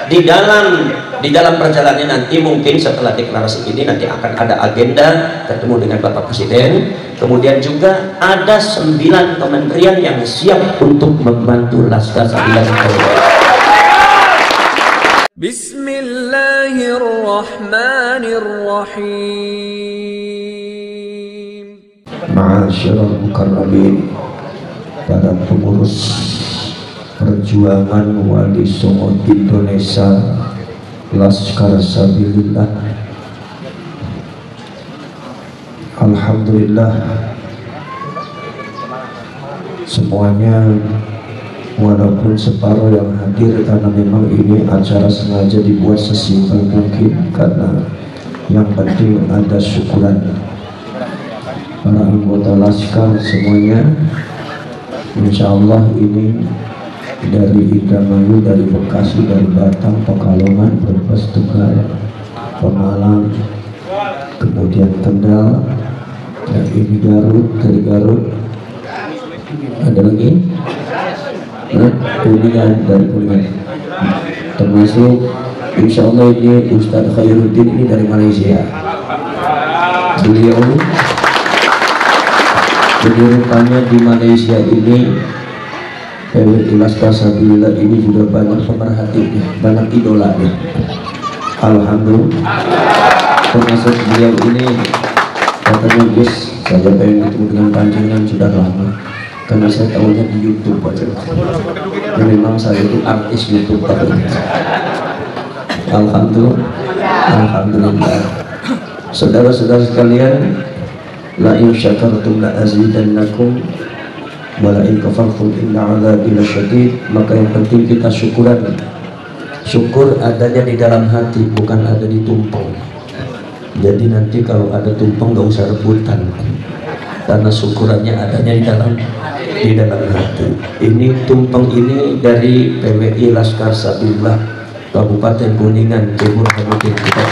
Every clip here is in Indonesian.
di dalam perjalanan nanti mungkin setelah deklarasi ini nanti akan ada agenda ketemu dengan Bapak Presiden. Kemudian juga ada 9 kementerian yang siap untuk membantu Laskar Sabila. Bismillahirrahmanirrahim. Ma'asyiral mukarramin, para pengurus perjuangan Wali Songo Indonesia Laskar Sabilillah, alhamdulillah semuanya, walaupun separuh yang hadir karena memang ini acara sengaja dibuat sesimpel mungkin, karena yang penting ada syukuran para anggota Laskar semuanya. Insya Allah ini dari Indramayu, dari Bekasi, dari Batam, Pekalongan, Brebes, Tegal, Pemalang, kemudian Kendal, dan ini Garut, dari Garut, ada lagi, Kuningan, dari Kuningan, termasuk insya Allah ini Ustadz Khairuddin ini dari Malaysia. Beliau rupanya di Malaysia ini PWI Laskar Sabilillah ini juga banyak pemerhatinya, banyak idolanya. Alhamdulillah, termasuk beliau ini katanya, Gus, saya pengen ketemu dengan panjenengan sudah lama, karena saya tahunya di YouTube aja. Dan memang saya itu artis YouTube. Alhamdulillah, alhamdulillah. Saudara-saudara sekalian, la in syakartum la azidannakum wa la in kafartum inna 'adzabi lasyadid. Maka yang penting kita syukuran. Syukur adanya di dalam hati, bukan ada di tumpeng. Jadi nanti kalau ada tumpeng nggak usah rebutan, karena syukurannya adanya di dalam hati. Ini tumpeng ini dari PWI Laskar Sabilillah Kabupaten Kuningan Timur Kabupaten kita.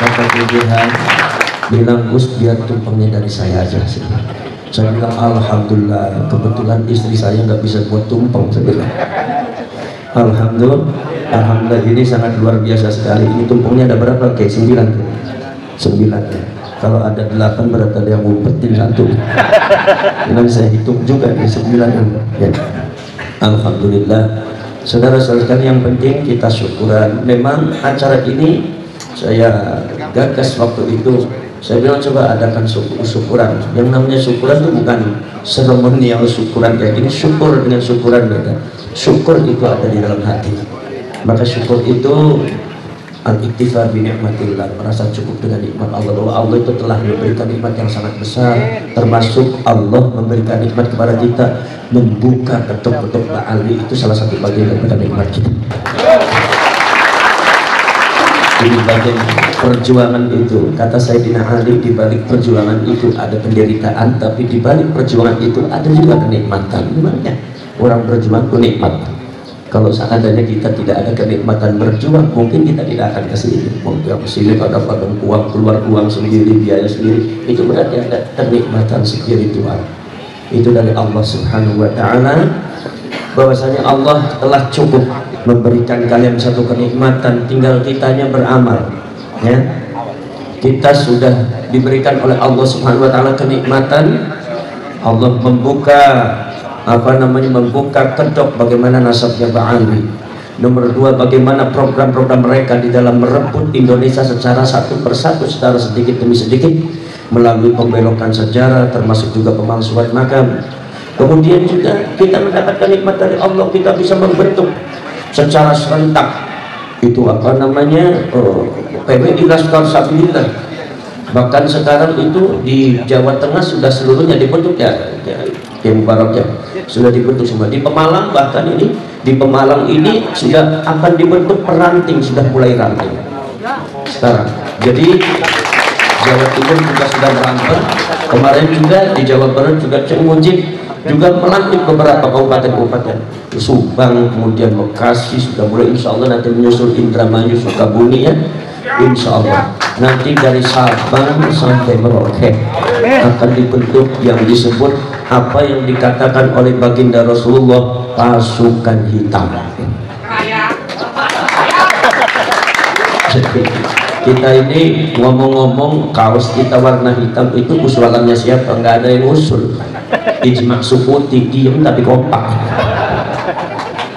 Kata pilihan bilang, Gus, biar tumpengnya dari saya aja sih. Saya bilang alhamdulillah, kebetulan istri saya nggak bisa buat tumpeng. Saya bilang alhamdulillah, alhamdulillah, ini sangat luar biasa sekali. Ini tumpengnya ada berapa? Kayak 9 ya. Kalau ada 8 berarti ada yang ngumpetin 1. Nanti saya hitung juga nih 9 ya. Alhamdulillah, saudara-saudara sekalian, yang penting kita syukuran. Memang acara ini saya gagas waktu itu. Saya bilang coba adakan syukuran. Yang namanya syukuran itu bukan seremonial syukuran kayak gini. Syukur dengan syukuran beda. Syukur itu ada di dalam hati. Maka syukur itu al-iktifa bi ni'matillah, merasa cukup dengan nikmat Allah, bahwa Allah itu telah memberikan nikmat yang sangat besar. Termasuk Allah memberikan nikmat kepada kita, membuka ketuk-ketuk ba'ali, itu salah satu bagian daripada nikmat kita. Di bagian perjuangan itu, kata Sayyidina Ali, di balik perjuangan itu ada penderitaan, tapi di balik perjuangan itu ada juga kenikmatan. Gimana? Orang berjuang itu nikmat. Kalau seandainya kita tidak ada kenikmatan berjuang, mungkin kita tidak akan kesini. Mungkin kesini ada padang uang, keluar uang sendiri, biaya sendiri. Itu berarti ada kenikmatan spiritual. Itu dari Allah Subhanahu Wa Taala. Bahwasanya Allah telah cukup memberikan kalian satu kenikmatan, tinggal kitanya beramal. Ya, kita sudah diberikan oleh Allah Subhanahu Wa Taala kenikmatan. Allah membuka membuka kedok bagaimana nasabnya Ba'ali. Nomor 2, bagaimana program-program mereka di dalam merebut Indonesia secara satu persatu, secara sedikit demi sedikit, melalui pembelokan sejarah, termasuk juga pemalsuan makam. Kemudian juga kita mendapatkan nikmat dari Allah, kita bisa membentuk secara serentak itu PWI Laskar Sabilillah. Bahkan sekarang itu di Jawa Tengah sudah seluruhnya dibentuk ya Mubarak ya, sudah dibentuk semua. Di Pemalang, bahkan ini di Pemalang ini sudah akan dibentuk peranting, sudah mulai ranting sekarang. Jadi Jawa Timur juga sudah merampung. Kemarin juga di Jawa Barat juga Ceng Mujib juga melantik beberapa kabupaten-kabupaten, Subang, kemudian Bekasi sudah mulai, insya Allah nanti menyusul Indramayu, Sukabumi ya, insya Allah nanti dari Sabang sampai Merauke akan dibentuk yang disebut apa yang dikatakan oleh baginda Rasulullah, pasukan hitam. Kita ini ngomong-ngomong kaos kita warna hitam itu usulannya siapa? Nggak ada yang usul. Ijma Sukuti, diem tapi kompak.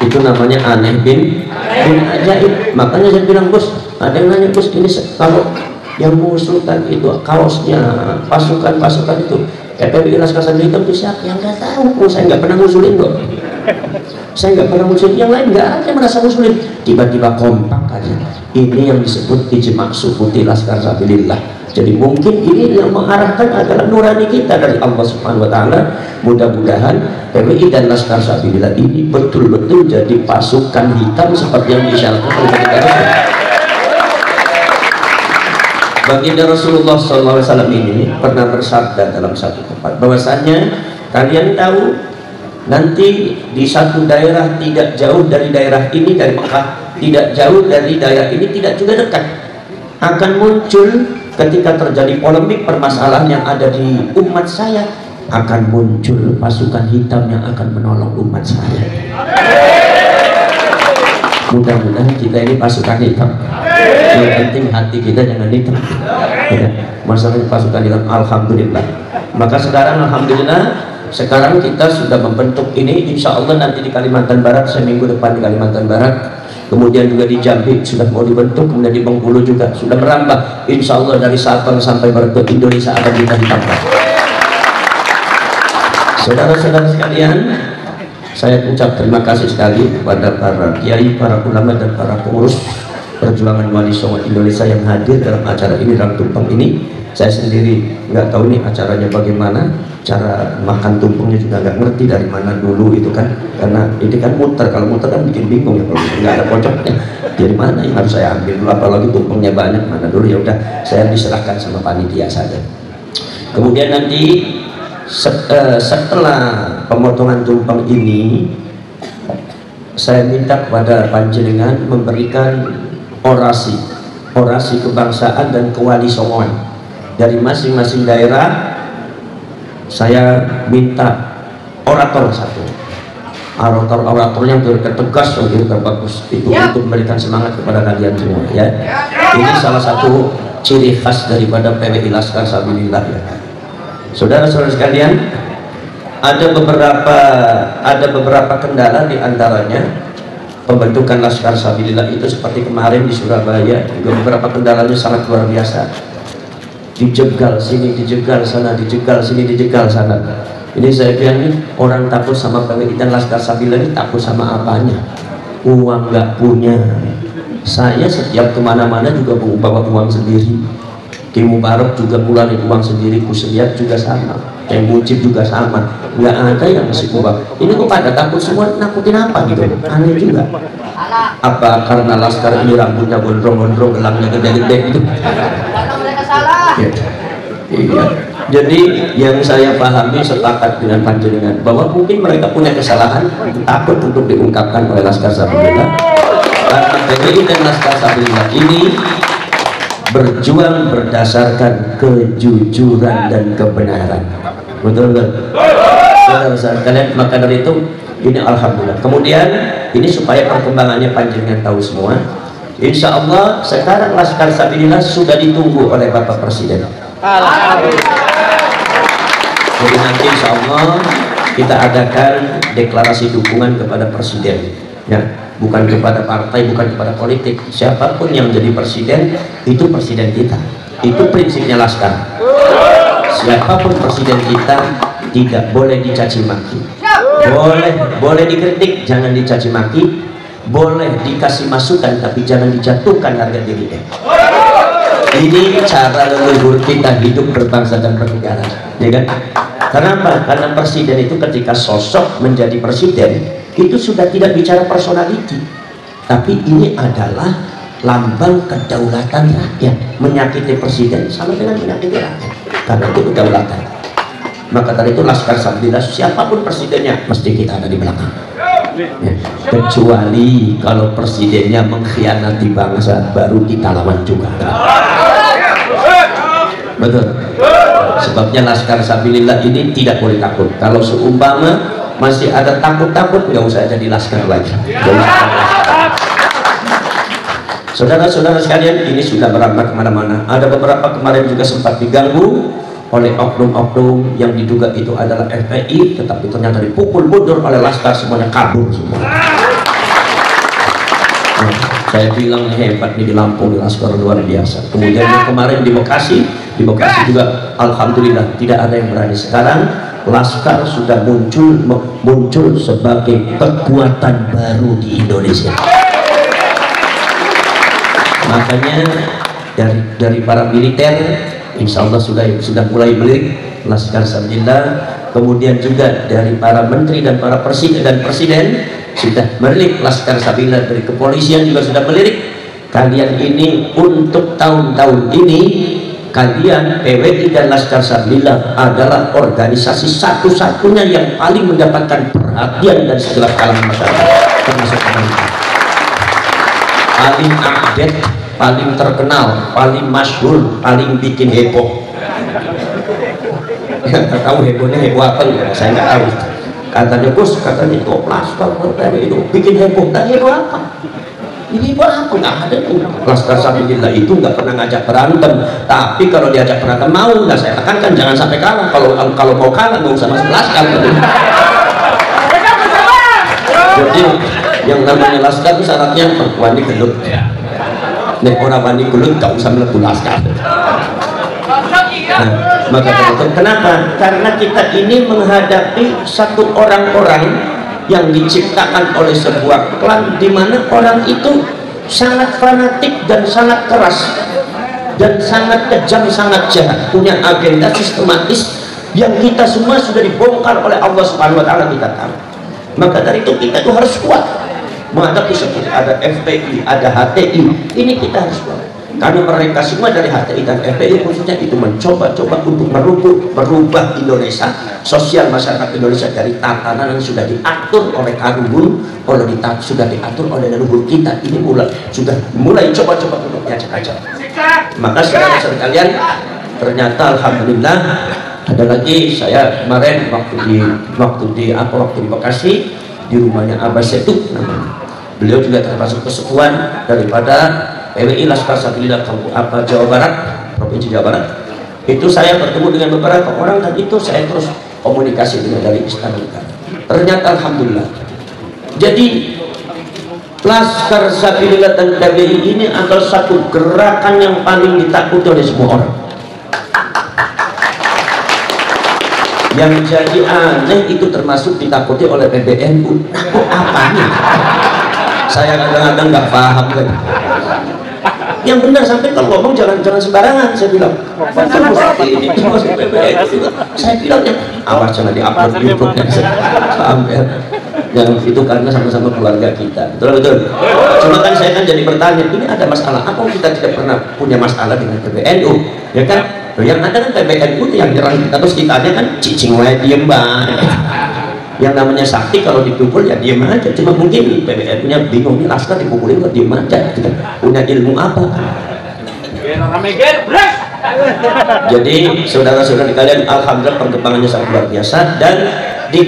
Itu namanya aneh bin ajaib. Makanya saya bilang, Bos, ada yang nanya, Bos, ini kalau yang mengusulkan itu kaosnya pasukan itu FPI Laskar Sabili Hitam itu siapa? Yang nggak tahu. Saya nggak pernah ngusulin kok. Saya nggak pernah ngusulin, yang lain nggak ada merasa ngusulin. Tiba-tiba kompak aja. Ini yang disebut ijma sukuti Laskar Sabilillah. Jadi mungkin ini yang mengarahkan adalah nurani kita dari Allah Subhanahu Wa Taala. Mudah-mudahan PWI dan Laskar Sabilillah ini betul-betul jadi pasukan hitam seperti yang disyaratkan oleh Rasul. Baginda Rasulullah SAW ini pernah bersabda dalam satu tempat bahwasanya kalian tahu nanti di satu daerah tidak jauh dari daerah ini, dari Mekah, tidak jauh dari daerah ini, tidak juga dekat, akan muncul ketika terjadi polemik permasalahan yang ada di umat saya, akan muncul pasukan hitam yang akan menolong umat saya. Mudah-mudahan kita ini pasukan hitam. Yang penting hati kita jangan hitam. Ya, masalahnya pasukan hitam, alhamdulillah. Maka sekarang alhamdulillah, sekarang kita sudah membentuk ini, insya Allah nanti di Kalimantan Barat, saya minggu depan di Kalimantan Barat, kemudian juga di Jambi sudah mau dibentuk, kemudian di Bengkulu juga sudah merambah, insya Allah dari Sabang sampai Barat Indonesia akan kita ditambah. Saudara-saudara sekalian, saya ucap terima kasih sekali kepada para kiai, para ulama dan para pengurus perjuangan Wali Songo Indonesia yang hadir dalam acara ini, dalam tumpeng ini. Saya sendiri nggak tahu nih acaranya bagaimana, cara makan tumpengnya juga nggak ngerti dari mana dulu itu kan, karena ini kan muter, kalau muter kan bikin bingung ya, kalau nggak ada pojoknya dari mana yang harus saya ambil dulu, apalagi tumpengnya banyak, mana dulu, ya udah saya diserahkan sama panitia saja. Kemudian nanti setelah pemotongan tumpeng ini, saya minta kepada panjenengan memberikan orasi kebangsaan dan kewali songoan dari masing-masing daerah. Saya minta orator satu, oratornya tegas, bagus itu untuk memberikan semangat kepada kalian semua ya. Ini salah satu ciri khas daripada PWI Laskar Sabilillah ya. Saudara-saudara sekalian, ada beberapa kendala, di antaranya pembentukan Laskar Sabilillah itu seperti kemarin di Surabaya, juga beberapa kendalanya sangat luar biasa. Dijegal sini, dijegal sana, dijegal sini, dijegal sana. Ini saya bilang, orang takut sama PWI dan Laskar Sabilillah ini takut sama apanya? Uang nggak punya. Saya setiap kemana-mana juga bawa uang sendiri. Ki Mubarak juga pulang uang sendiri, Kusliat juga sama, yang Mujib juga sama, nggak ada yang masih uang. Ini kok pada takut semua, nakutin apa gitu? Aneh juga. Apa karena Laskar ini rambutnya gondrong-gondrong, gelangnya gede-gede gitu? Ya. Iya. Jadi yang saya pahami, sepakat dengan panjenengan bahwa mungkin mereka punya kesalahan, takut untuk diungkapkan oleh Laskar Sabilillah. Karena PWI dan Laskar Sabilillah ini berjuang berdasarkan kejujuran dan kebenaran. Betul kalian. Maka dari itu ini alhamdulillah. Kemudian ini supaya perkembangannya panjenengan tahu semua. Insya Allah sekarang Laskar Sabilillah sudah ditunggu oleh Bapak Presiden. Jadi nanti insya Allah kita adakan deklarasi dukungan kepada Presiden ya. Bukan kepada partai, bukan kepada politik. Siapapun yang jadi presiden, itu presiden kita. Itu prinsipnya Laskar. Siapapun presiden kita tidak boleh dicaci maki. Boleh dikritik, jangan dicaci maki. Boleh dikasih masukan, tapi jangan dijatuhkan harga dirinya. Ini cara leluhur kita hidup berbangsa dan bernegara, ya kan? Kenapa? Karena presiden itu ketika sosok menjadi presiden itu sudah tidak bicara personality, tapi ini adalah lambang kedaulatan rakyat. Menyakiti presiden sama dengan menyakiti rakyat, karena itu kedaulatan. Maka dari itu Laskar Sabilillah, siapapun presidennya mesti kita ada di belakang ya. Kecuali kalau presidennya mengkhianati bangsa, baru kita lawan juga. Betul. Sebabnya Laskar Sabilillah ini tidak boleh takut. Kalau seumpama masih ada takut-takut, nggak usah jadi laskar lagi. Saudara-saudara sekalian, ini sudah merambat kemana-mana. Ada beberapa kemarin juga sempat diganggu oleh oknum-oknum yang diduga itu adalah FPI, tetapi ternyata dipukul mundur oleh Laskar, semuanya kabur semua. Nah, saya bilang hebat nih di Lampung, di Laskar luar biasa. Kemudian yang kemarin di Bekasi juga alhamdulillah tidak ada yang berani. Sekarang Laskar sudah muncul sebagai kekuatan baru di Indonesia. Makanya dari para militer insya Allah sudah mulai melirik Laskar Sabilillah. Kemudian juga dari para menteri dan para presiden sudah melirik Laskar Sabilillah. Dari kepolisian juga sudah melirik. Kalian ini untuk tahun-tahun ini, kalian PWI dan Laskar Sabilillah adalah organisasi satu-satunya yang paling mendapatkan perhatian dari segala kalangan masyarakat, termasuk pemerintah. Paling update, paling terkenal, paling masyhur, paling bikin heboh. Ya, nggak tahu hebohnya heboh apa ya, saya nggak tahu. Katanya Gus, katanya itu Laskar itu bikin heboh, dan heboh apa? Ini apa? Nggak ada tuh. Laskar Sabilillah itu nggak pernah ngajak berantem, tapi kalau diajak berantem mau. Nah, saya tekankan jangan sampai kalah. Kalau mau kalah nggak usah masuk Laskar. Jadi yang namanya Laskar itu syaratnya wani gelut. Nek orang wani gelut nggak usah melebu Laskar. Nah, maka itu kenapa? Karena kita ini menghadapi satu orang-orang yang diciptakan oleh sebuah klan, di mana orang itu sangat fanatik dan sangat keras dan sangat kejam, sangat jahat, punya agenda sistematis yang kita semua sudah dibongkar oleh Allah Subhanahu wa taala, kita tahu. Maka dari itu kita tuh harus kuat menghadapi seperti ada FPI, ada HTI. Ini kita harus kuat. Karena mereka semua dari HTI dan FPI khususnya itu mencoba-coba untuk merubah Indonesia, sosial masyarakat Indonesia dari tatanan yang sudah diatur oleh Karubun, sudah diatur oleh leluhur kita. Ini sudah mulai coba-coba untuk diacak-acak. Maka saudara-saudara kalian, ternyata alhamdulillah ada lagi. Saya kemarin waktu di Bekasi, di rumahnya Abah Setuk namanya. Beliau juga termasuk kesekuan daripada PWI Laskar Sabilillah Jawa Barat, Provinsi Jawa Barat. Itu saya bertemu dengan beberapa orang dan itu saya terus komunikasi dengan dari Istana Negara. Ternyata alhamdulillah. Jadi Laskar Sabilillah dan PWI ini adalah satu gerakan yang paling ditakuti oleh semua orang. Yang jadi aneh itu termasuk ditakuti oleh PBNU. Takut apanya? Saya kadang-kadang nggak paham kan. Yang benar sampai kalau ngomong jangan sembarangan, saya bilang. Saya bilang ya, awas jangan diupload di YouTube ya. Sampai yang itu karena sama-sama keluarga kita. Betul. Cuma kan saya kan jadi bertanya, ini ada masalah apa? Kita tidak pernah punya masalah dengan PBNU, ya kan? Yang ada kan PBNU yang nyerang kita, terus ditanya kan cicing wae diem banget. Yang namanya sakti kalau dipukul ya diem aja. Cuma mungkin PBNU-nya bingung, nih Laskar dipukulin kok diem aja, gitu. Punya ilmu apa? Jadi saudara-saudara kalian, alhamdulillah perkembangannya sangat luar biasa. Dan di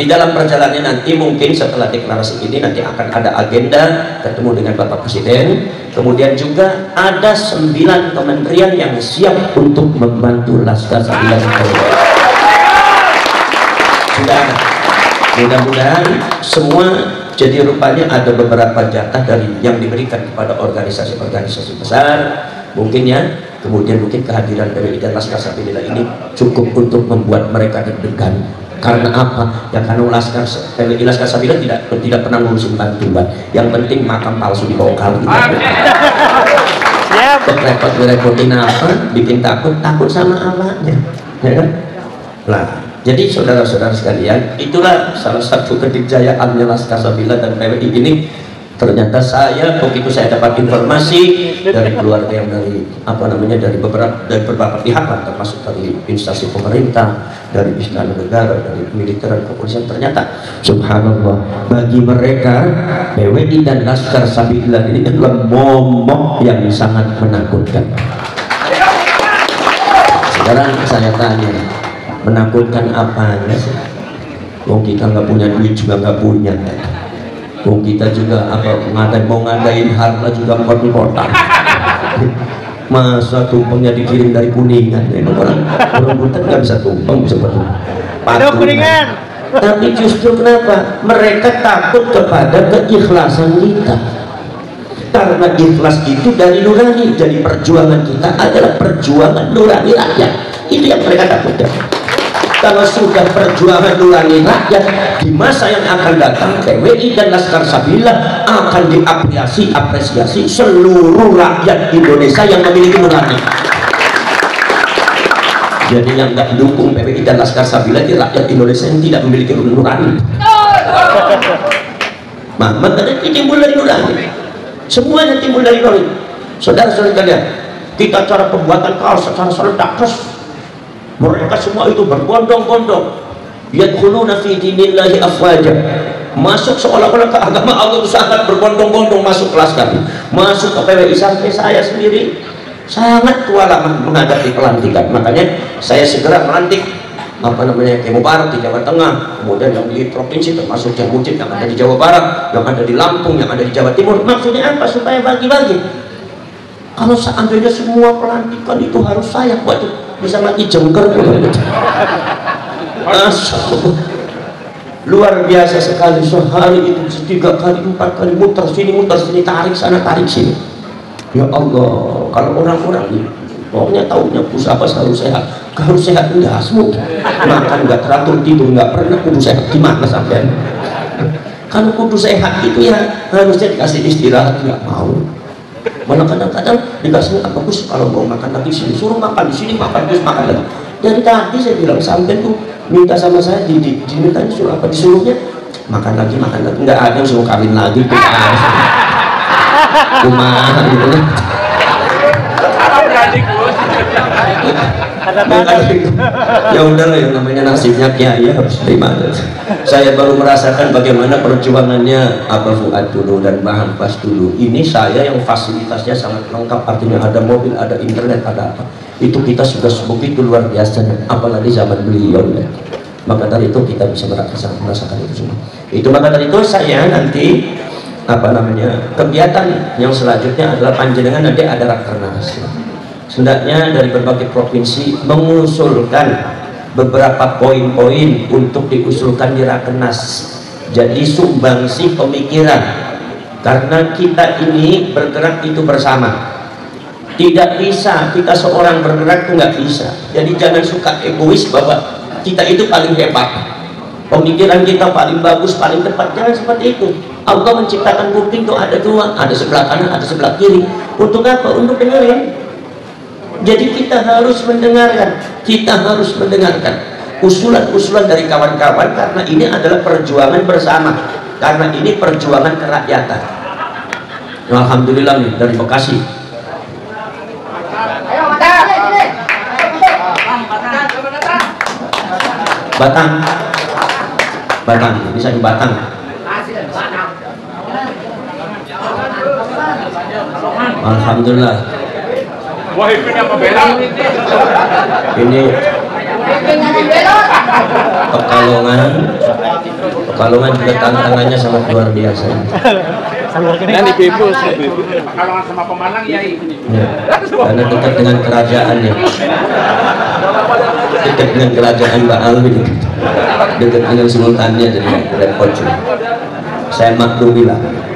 dalam perjalanannya nanti mungkin setelah deklarasi ini nanti akan ada agenda ketemu dengan Bapak Presiden. Kemudian juga ada 9 kementerian yang siap untuk membantu Laskar Sabilillah. Sudah ada. Mudah-mudahan semua. Jadi rupanya ada beberapa jatah dari yang diberikan kepada organisasi-organisasi besar mungkin ya. Kemudian mungkin kehadiran PWI dan Laskar Sabilillah ini cukup untuk membuat mereka deg-degan. Karena apa? Ya karena PWI Laskar Sabilillah tidak pernah ngurusin bantuan. Yang penting makam palsu dibongkar gitu. Repot-repotin apa? Bikin takut sama awalnya, ya kan? Nah, jadi saudara-saudara sekalian, itulah salah satu kedikjayaannya Laskar Sabilillah dan PWI ini. Ternyata saya begitu saya dapat informasi dari keluarga yang dari beberapa pihak lah, termasuk dari instansi pemerintah, dari Istana Negara, dari militer dan kepolisian, ternyata subhanallah bagi mereka PWI dan Laskar Sabilillah ini adalah momok yang sangat menakutkan. Sekarang saya tanya, menakutkan apanya sih? Wong kita nggak punya duit juga nggak punya. Wong kita juga mau ngadain harta juga empot-empotan. Masa tumpengnya dikirim dari Kuningan, orang Butet nggak bisa tumpeng, bisa patung. Kuningan. Tapi justru kenapa? Mereka takut kepada keikhlasan kita. Karena ikhlas itu dari nurani, jadi perjuangan kita adalah perjuangan nurani rakyat. Itu yang mereka takutkan. Kalau sudah perjuangan nurani rakyat, di masa yang akan datang PWI dan Laskar Sabila akan apresiasi seluruh rakyat Indonesia yang memiliki nurani. Jadi yang nggak dukung PWI dan Laskar Sabila itu rakyat Indonesia yang tidak memiliki nurani. Maka itu timbul dari nurani. Semuanya timbul dari nurani. Saudara-saudara kalian, kita cara pembuatan kaos secara serentak, mereka semua itu berbondong-bondong, yadkhuluna fi dinillahi afwaja, masuk seolah-olah ke agama Allah itu sangat berbondong-bondong masuk kelas kami, masuk ke PWI. Sampai saya sendiri sangat kewalahan menghadapi pelantikan. Makanya saya segera melantik Kemoparat di Jawa Tengah, kemudian yang di provinsi termasuk Jamudin yang ada di Jawa Barat, yang ada di Lampung, yang ada di Jawa Timur. Maksudnya apa? Supaya bagi-bagi. Kalau seandainya semua pelantikan itu harus saya, waduh, bisa mati jengker. Luar biasa sekali. Sehari itu 3 kali 4 kali muter sini, tarik sana tarik sini. Ya Allah, kalau orang-orang ini pokoknya tahunya apa harus sehat enggak, semua makan enggak teratur, tidur enggak pernah, kudu sehat gimana sampean? Kalau kudu sehat itu ya harusnya dikasih istirahat, enggak mau. Malah kadang-kadang dikasih apa Gus, kalau mau makan lagi sini, suruh makan di sini, makan terus makan lagi. Dari tadi saya bilang sampean tuh minta sama saya dimintanya suruh apa, disuruhnya makan lagi, enggak ada yang suruh kawin lagi tuh. Cuma gitu kan. Ya udahlah, yang namanya nasibnya kiai harus terima. Saya baru merasakan bagaimana perjuangannya Abah Fuad dulu dan Mbah Abbas dulu. Ini saya yang fasilitasnya sangat lengkap, artinya ada mobil, ada internet, ada apa. Itu kita sudah begitu luar biasa, apalagi zaman beliau ya. Maka dari itu kita bisa merasakan itu semua. Itu maka dari itu saya nanti kegiatan yang selanjutnya adalah panjenengan nanti ada rakernas. Hendaknya dari berbagai provinsi mengusulkan beberapa poin-poin untuk diusulkan di rakernas. Jadi sumbangsih pemikiran, karena kita ini bergerak itu bersama. Tidak bisa kita seorang bergerak itu nggak bisa. Jadi jangan suka egois bahwa kita itu paling hebat, pemikiran kita paling bagus, paling tepat. Jangan seperti itu. Allah menciptakan kuping itu ada 2, ada sebelah kanan, ada sebelah kiri. Untuk apa? Untuk dengerin. Jadi kita harus mendengarkan, usulan-usulan dari kawan-kawan, karena ini adalah perjuangan bersama, karena ini perjuangan kerakyatan. Alhamdulillah nih dari Bekasi. Batang, bisa di Batang. Alhamdulillah. Wah, ini apa bela? Ini Pekalongan juga tantangannya sangat luar biasa. Dan ibu-ibu Pekalongan sama Pemalang ya. Karena dekat dengan kerajaan ya. Dekat dengan kerajaan Mbak Alwi, dekat dengan sultannya, jadi repot juga. Saya maklumilah.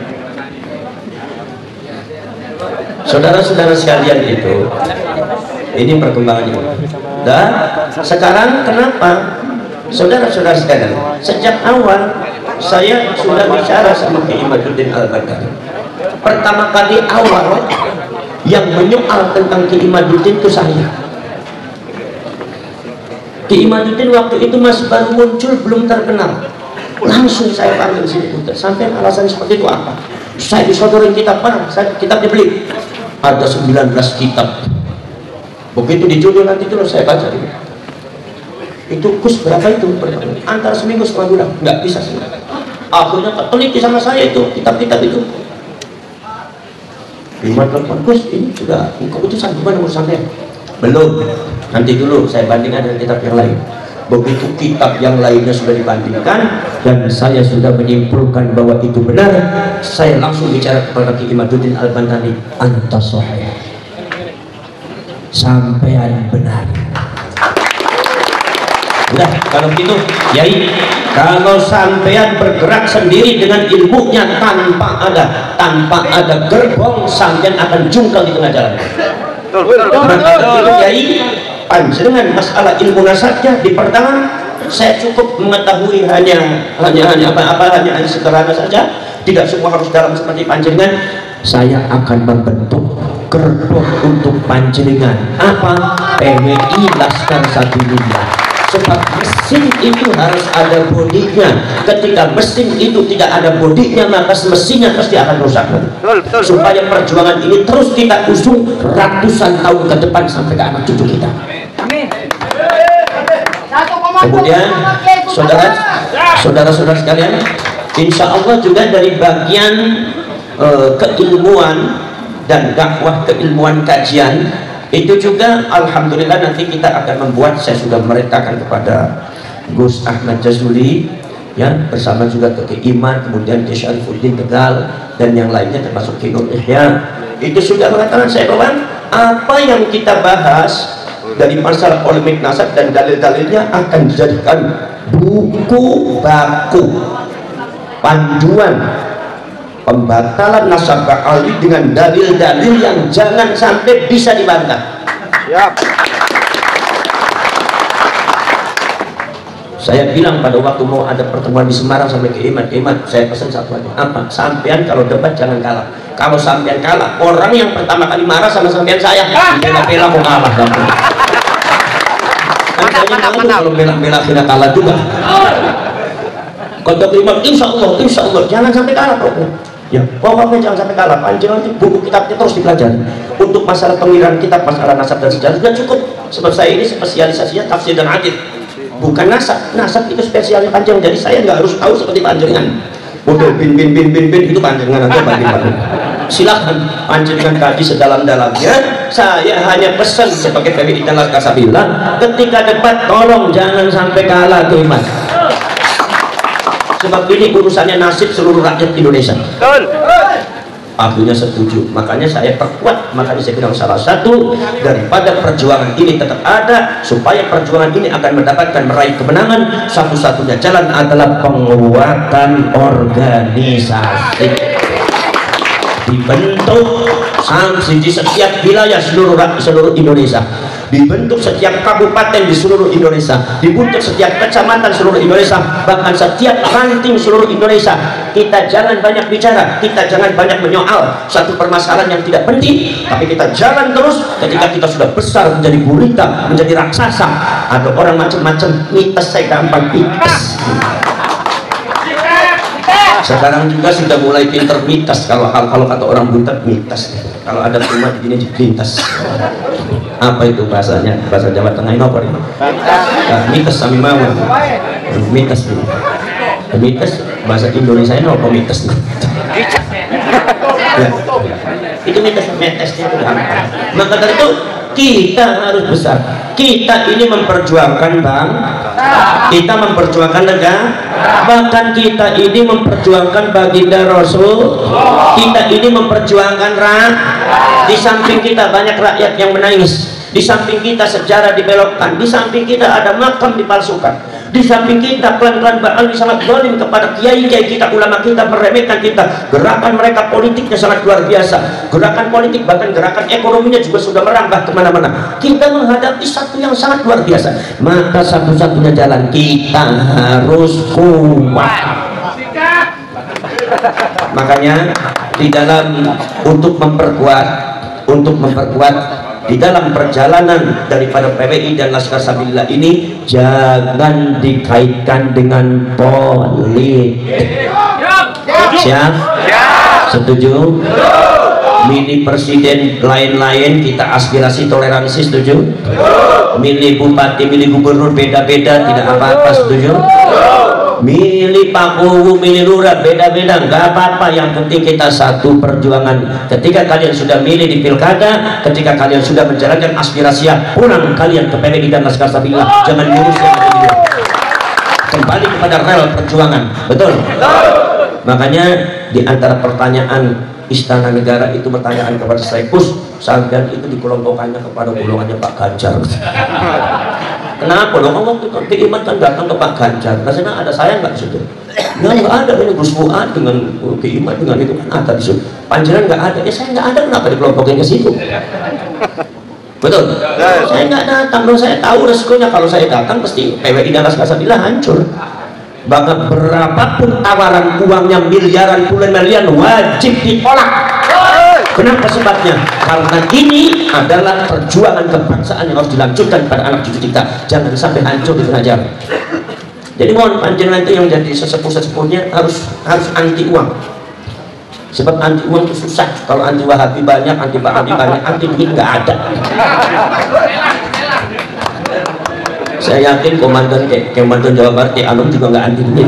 Saudara-saudara sekalian, itu ini perkembangannya. Dan sekarang kenapa saudara-saudara sekalian, sejak awal saya sudah bicara sama Kiai Imaduddin Al-Badar. Pertama kali awal yang menyoal tentang Kiai Imaduddin itu saya. Kiai Imaduddin waktu itu masih baru muncul, belum terkenal. Langsung saya panggil sini, sampai alasan seperti itu apa? Saya disodorin kitab, kitab dibeli. Ada 19 kitab. Begitu dijudul nanti terus saya baca itu. Gus berapa itu? Antara seminggu setengah bulan, nggak bisa sih. Akhirnya teliti sama saya itu kitab-kitab itu. Gus, ini sudah keputusan gimana urusannya? Belum. Nanti dulu saya bandingkan dengan kitab yang lain. Begitu kitab yang lainnya sudah dibandingkan dan saya sudah menyimpulkan bahwa itu benar, saya langsung bicara kepada Ki Imaduddin Al-Bantani, anta sahih, sampean benar. Udah, kalau gitu Yai, kalau sampean bergerak sendiri dengan ilmunya tanpa ada gerbong, sampean akan jungkel di tengah jalan. Maka itu Yai, panjenengan masalah ilmu nasabnya di pertama saya cukup mengetahui hanya sederhana saja, tidak semua harus dalam seperti panjenengan. Saya akan membentuk gerbong untuk panjenengan, apa? PWI Laskar Sabilillah. Sebab mesin itu harus ada bodinya. Ketika mesin itu tidak ada bodinya, maka mesinnya pasti akan rusak. Supaya perjuangan ini terus kita usung ratusan tahun ke depan sampai ke anak cucu kita. Kemudian saudara-saudara sekalian, insya Allah juga dari bagian keilmuan dan dakwah keilmuan kajian itu juga alhamdulillah nanti kita akan membuat, saya sudah merintahkan kepada Gus Ahmad Jazuli ya, bersama juga ke Iman, kemudian ke Syarifuddin Tegal dan yang lainnya termasuk Ki Nur Ihya, itu sudah mengatakan saya bahwa apa yang kita bahas dari masalah polemik nasab dan dalil-dalilnya akan dijadikan buku baku panduan pembatalan nasab ba'ali dengan dalil-dalil yang jangan sampai bisa dibantah. Siap. Saya bilang pada waktu mau ada pertemuan di Semarang sampai ke Iman, saya pesan satu aja, apa? Sampean kalau debat jangan kalah. Kalau sampean kalah, orang yang pertama kali marah sama sampean saya, bela-bela mau kalah. Kalau bela-bela kena kalah juga. Kata Imam, insya Allah jangan sampai kalah pokoknya. Ya, pokoknya jangan sampai kalah. Panjenengan buku kitabnya terus dipelajari. Untuk masalah pengiran kitab, masalah nasab dan sejarah sudah cukup. Sebab saya ini spesialisasinya tafsir dan hadits, bukan nasab. Nasab itu spesialnya panjenengan. Jadi saya nggak harus tahu seperti panjenengan. Model bin itu panjenengan atau bagaimana? Silahkan panjenengan kaji sedalam-dalamnya. Saya hanya pesan sebagai PWI dan Laskar Sabilillah, ketika debat tolong jangan sampai kalah tuh Mas. Sebab ini urusannya nasib seluruh rakyat Indonesia. Akhirnya setuju, makanya saya perkuat, makanya saya bilang salah satu daripada perjuangan ini tetap ada, supaya perjuangan ini akan mendapatkan meraih kemenangan, satu-satunya jalan adalah penguatan organisasi. Dibentuk sanksi di setiap wilayah seluruh Indonesia, dibentuk setiap kabupaten di seluruh Indonesia, dibentuk setiap kecamatan seluruh Indonesia, bahkan setiap ranting seluruh Indonesia. Kita jangan banyak bicara, kita jangan banyak menyoal satu permasalahan yang tidak penting, tapi kita jalan terus. Ketika kita sudah besar menjadi gurita, menjadi raksasa, ada orang macam-macam mitos, saya gampang mitos. Sekarang juga sudah mulai pinter mitos. Kalau kata orang Buntet mitos. Kalau ada rumah di sini lintas. Apa itu bahasanya? Bahasa Jawa Tengah ini apa ini? Mitos sami mawon. Mitos ini. Mitos bahasa Indonesia ini apa mitos? Ya. Itu mitosnya itu gampang. Maka dari itu kita harus besar. Kita ini memperjuangkan kita memperjuangkan negara, bahkan kita ini memperjuangkan baginda Rasul, kita ini memperjuangkan rakyat. Di samping kita banyak rakyat yang menangis, di samping kita sejarah dibelokkan, di samping kita ada makam dipalsukan, di samping kita klan-klan Ba'ali sangat zalim kepada kiai-kiai kita, ulama kita meremehkan kita. Gerakan mereka politiknya sangat luar biasa, gerakan politik bahkan gerakan ekonominya juga sudah merambah kemana-mana. Kita menghadapi satu yang sangat luar biasa, maka satu-satunya jalan kita harus kuat. Makanya di dalam untuk memperkuat di dalam perjalanan daripada PWI dan Laskar Sabilillah ini jangan dikaitkan dengan politik. Siap? Setuju? Milih presiden lain-lain kita aspirasi toleransi, setuju? Milih bupati, milih gubernur beda-beda tidak apa-apa, setuju? milih Pak Kuwu, milih lurah, beda-beda, nggak apa-apa, yang penting kita satu perjuangan. Ketika kalian sudah milih di pilkada, ketika kalian sudah menjalankan aspirasi, pulang kalian ke PWI dan Laskar Sabilullah, jangan ngurus yang kedua, kembali kepada rel perjuangan. Betul? Makanya di antara pertanyaan Istana Negara itu pertanyaan kepada saya, Gus, sampean itu dikelompokkannya kepada golongannya Pak Ganjar. Kenapa dong? Waktu itu Keiman kan datang ke Pak Ganjar, rasanya ada saya nggak di situ? Nggak ada, ini Gus Fuad dengan Keiman dengan itu kan ada di situ. Panjenengan nggak ada, ya saya nggak ada, kenapa dikelompokin ke situ? Betul? Saya nggak datang, dong, saya tahu resikonya kalau saya datang pasti PWI dan Laskar Sabilullah hancur. Bahkan berapapun tawaran uangnya miliaran puluhan miliar wajib ditolak. Kenapa sebabnya? Karena ini adalah perjuangan kebangsaan yang harus dilanjutkan pada anak cucu kita, jangan sampai hancur di tengah jalan. Jadi mohon panjenengan itu yang jadi sesepuh-sesepuhnya harus anti uang, sebab anti uang itu susah. Kalau anti Wahabi banyak, anti Wahabi banyak, anti duit nggak ada. Saya yakin komandan Jawa Barat Anum juga nggak anti duit,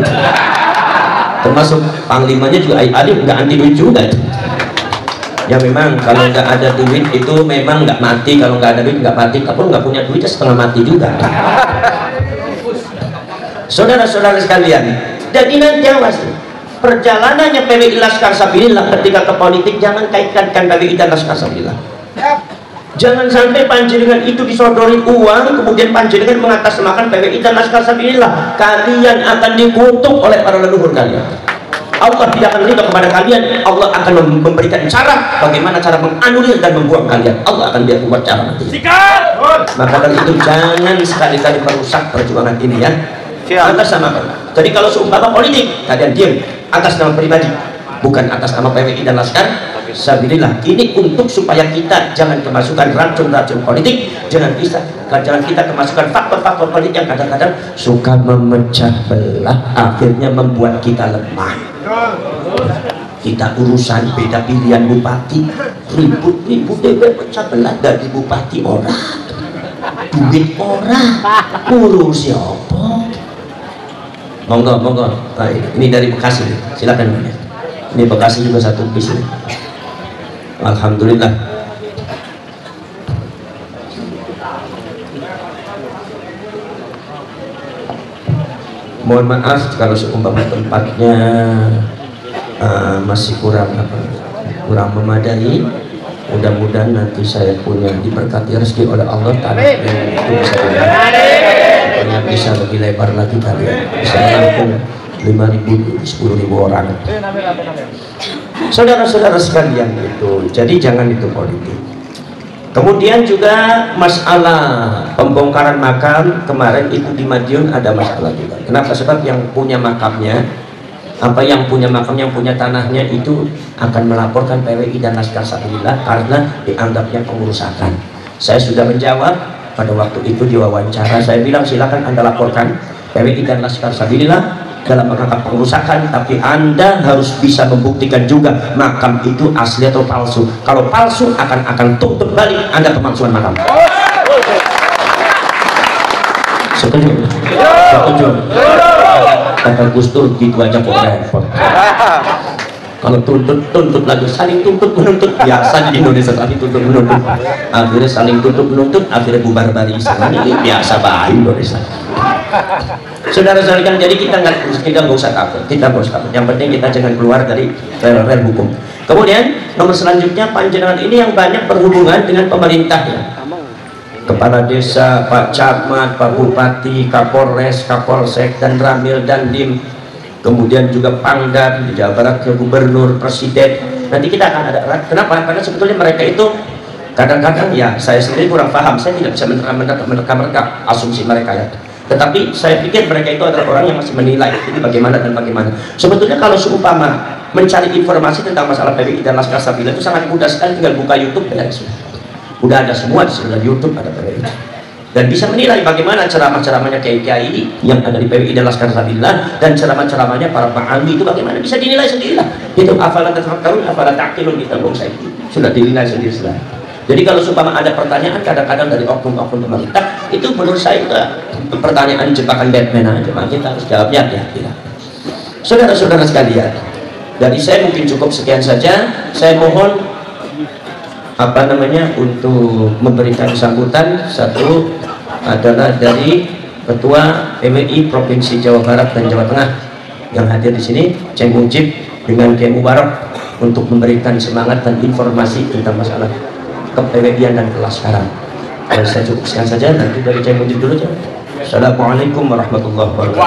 termasuk panglimanya juga Alim nggak anti duit juga. Ya memang kalau nggak ada duit itu memang nggak mati, kalau nggak ada duit nggak mati, kalau nggak punya duit ya setengah mati juga. Saudara-saudara sekalian, jadi nanti awas perjalanannya PWI Laskar Sabilullah ketika ke politik, jangan kaitkan PWI dan Laskar Sabilullah. Jangan sampai panjenengan itu disodori uang, kemudian panjenengan mengatasnamakan PWI dan Laskar Sabilullah. Kalian akan dikutuk oleh para leluhur kalian. Allah tidak akan ridho kepada kalian. Allah akan memberikan cara bagaimana cara menganulir dan membuang kalian. Allah akan biar buat cara nanti. Maka dari itu jangan sekali-kali merusak perjuangan ini ya. Atas nama apa? Jadi kalau seumpama politik, kalian diam atas nama pribadi, bukan atas nama PWI dan Laskar Sabilullah. Ini untuk supaya kita jangan kemasukan racun-racun politik, jangan kita kemasukan faktor-faktor politik yang kadang-kadang suka memecah belah, akhirnya membuat kita lemah. Kita urusan beda pilihan bupati, ribut-ribut DP pecah belah dari bupati orang, duit orang, urus siapa? Monggo. Ini dari Bekasi, silakan. Ini Bekasi juga satu bis ini. Alhamdulillah. Mohon maaf kalau seumpama tempatnya masih kurang memadai. Mudah-mudahan nanti saya punya diberkati rezeki oleh Allah Ta'ala itu bisa lebih lebar lagi kalian, bisa menampung 5.000 10.000 orang. Saudara-saudara sekalian itu, jadi jangan itu politik. Kemudian juga masalah pembongkaran makam kemarin itu di Madiun ada masalah juga. Kenapa? Sebab yang punya makamnya, yang punya tanahnya itu akan melaporkan PWI dan Laskar Sabilullah karena dianggapnya pengerusakan. Saya sudah menjawab pada waktu itu di wawancara, saya bilang silakan Anda laporkan PWI dan Laskar Sabilullah dalam menganggap pengerusakan, tapi Anda harus bisa membuktikan juga makam itu asli atau palsu. Kalau palsu akan tutup balik Anda pemalsuan makam. Setuju? Kata Gus Dur gitu aja kok repot. Kalau tuntut lagi, saling tuntut menuntut, biasa di Indonesia, saling tuntut menuntut, akhirnya saling tuntut menuntut, akhirnya bubar barisan. Ini biasa baik Indonesia. Saudara-saudara, jadi kita nggak usah takut, yang penting kita jangan keluar dari rel hukum. Kemudian nomor selanjutnya, panjenengan ini yang banyak berhubungan dengan pemerintahnya, kepala desa, Pak Camat, Pak Bupati, Kapolres, Kapolsek, dan Ramil dan Dim, kemudian juga Pangdam di Jawa Barat, ke Gubernur, Presiden. Nanti kita akan ada. Kenapa? Karena sebetulnya mereka itu kadang-kadang ya saya sendiri kurang paham, saya tidak bisa menerka asumsi mereka ya. Tetapi saya pikir mereka itu adalah orang yang masih menilai ini bagaimana dan bagaimana. Sebetulnya kalau seumpama mencari informasi tentang masalah PWI dan Laskar Sabilullah itu sangat mudah sekali, tinggal buka YouTube ya. Udah ada semua di seluruh YouTube ada PWI. Dan bisa menilai bagaimana ceramah-ceramahnya kiai-kiai yang ada di PWI dan Laskar Sabilullah dan ceramah-ceramahnya para pahami itu bagaimana bisa dinilai sendirilah. Itu afalan tafakkarun afalan ta'qilun, kita saya sudah dinilai sendiri. Jadi kalau supaya ada pertanyaan kadang-kadang dari oknum-oknum pemerintah, itu menurut saya itu pertanyaan jebakan Batman aja, maka kita harus jawabnya hati-hati. Saudara-saudara sekalian, dari saya mungkin cukup sekian saja. Saya mohon untuk memberikan sambutan. Satu adalah dari Ketua PWI Provinsi Jawa Barat dan Jawa Tengah yang hadir di sini, Ceng Mujib dengan Kiai Mubarak, untuk memberikan semangat dan informasi tentang masalah kepewedian dan kelaskaran. Saya cukup sekian saja. Nanti dari Ceng Mujib dulu. Assalamualaikum warahmatullahi wabarakatuh.